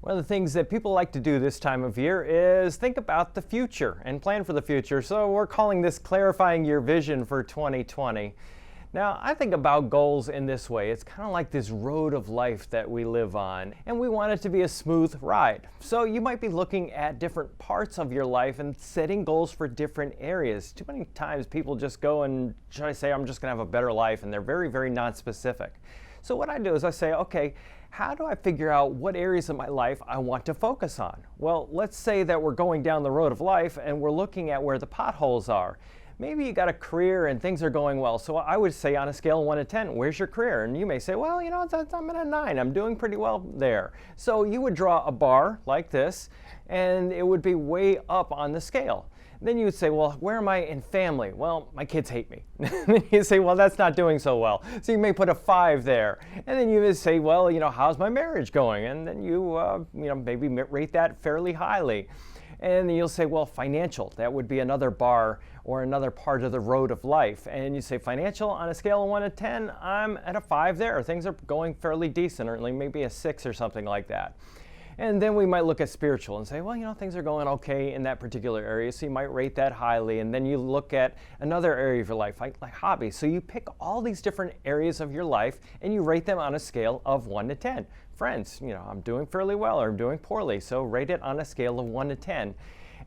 One of the things that people like to do this time of year is think about the future and plan for the future. So we're calling this clarifying your vision for 2020. Now, I think about goals in this way. It's kind of like this road of life that we live on, and we want it to be a smooth ride. So you might be looking at different parts of your life and setting goals for different areas. Too many times people just go and try to say, I'm just going to have a better life, and they're very, very non-specific. So what I do is I say, okay, how do I figure out what areas of my life I want to focus on? Well, let's say that we're going down the road of life and we're looking at where the potholes are. Maybe you got a career and things are going well. So I would say on a scale of 1 to 10, where's your career? And you may say, well, I'm at a 9. I'm doing pretty well there. So you would draw a bar like this, and it would be way up on the scale. Then you would say, well, where am I in family? Well, my kids hate me. Then you say, well, that's not doing so well. So you may put a 5 there. And then you would say, well, how's my marriage going? And then you, maybe rate that fairly highly. And then you'll say, well, financial, that would be another bar or another part of the road of life. And you say financial on a scale of 1 to 10, I'm at a 5 there. Things are going fairly decent, or maybe a 6 or something like that. And then we might look at spiritual and say, well, things are going okay in that particular area, so you might rate that highly. And then you look at another area of your life, like hobbies. So you pick all these different areas of your life and you rate them on a scale of 1 to 10. Friends, I'm doing fairly well or I'm doing poorly, so rate it on a scale of 1 to 10.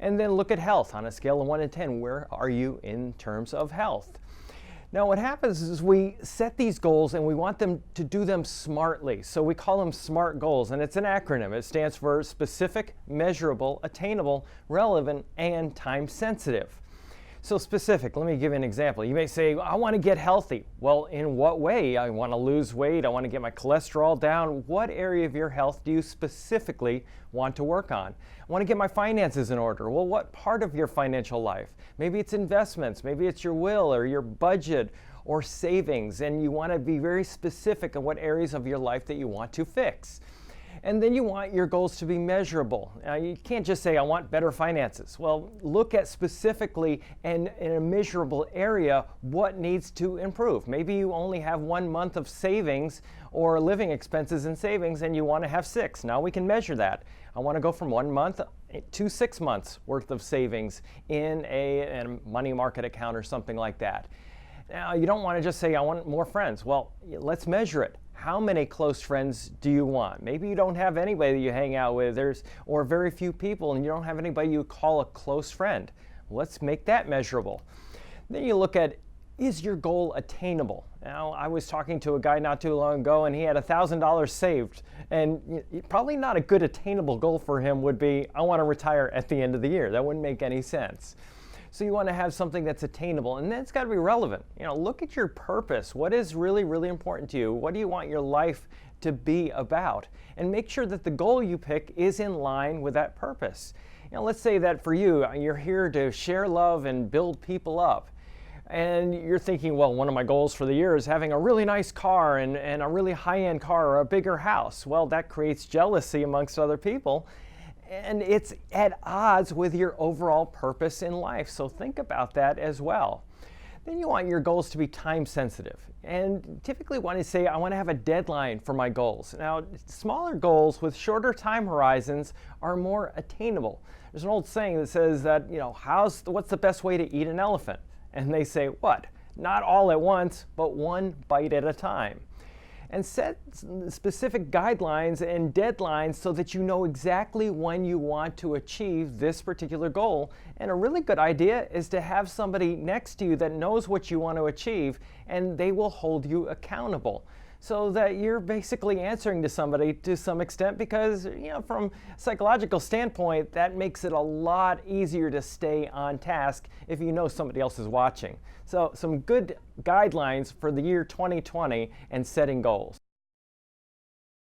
And then look at health on a scale of 1 to 10. Where are you in terms of health? Now what happens is we set these goals and we want them to do them smartly. So we call them SMART goals, and it's an acronym. It stands for specific, measurable, attainable, relevant, and time sensitive. So specific, let me give you an example. You may say, I want to get healthy. Well, in what way? I want to lose weight. I want to get my cholesterol down. What area of your health do you specifically want to work on? I want to get my finances in order. Well, what part of your financial life? Maybe it's investments. Maybe it's your will or your budget or savings. And you want to be very specific on what areas of your life that you want to fix. And then you want your goals to be measurable. Now, you can't just say, I want better finances. Well, look at specifically and in a measurable area what needs to improve. Maybe you only have 1 month of savings or living expenses and savings and you want to have 6. Now we can measure that. I want to go from 1 month to 6 months worth of savings in a money market account or something like that. Now, you don't want to just say, I want more friends. Well, let's measure it. How many close friends do you want? Maybe you don't have anybody that you hang out with, or very few people, and you don't have anybody you call a close friend. Let's make that measurable. Then you look at, is your goal attainable? Now, I was talking to a guy not too long ago, and he had $1,000 saved, and probably not a good attainable goal for him would be, I want to retire at the end of the year. That wouldn't make any sense. So you want to have something that's attainable, and then it's got to be relevant. Look at your purpose. What is really, really important to you? What do you want your life to be about? And make sure that the goal you pick is in line with that purpose. Let's say that for you, you're here to share love and build people up. And you're thinking, well, one of my goals for the year is having a really nice car and a really high-end car or a bigger house. Well, that creates jealousy amongst other people. And it's at odds with your overall purpose in life. So think about that as well. Then you want your goals to be time sensitive. And typically want to say, I want to have a deadline for my goals. Now, smaller goals with shorter time horizons are more attainable. There's an old saying that says that, what's the best way to eat an elephant? And they say, what? Not all at once, but one bite at a time. And set specific guidelines and deadlines so that you know exactly when you want to achieve this particular goal. And a really good idea is to have somebody next to you that knows what you want to achieve, and they will hold you accountable. So that you're basically answering to somebody to some extent, because from a psychological standpoint, that makes it a lot easier to stay on task if you know somebody else is watching. So some good guidelines for the year 2020 and setting goals.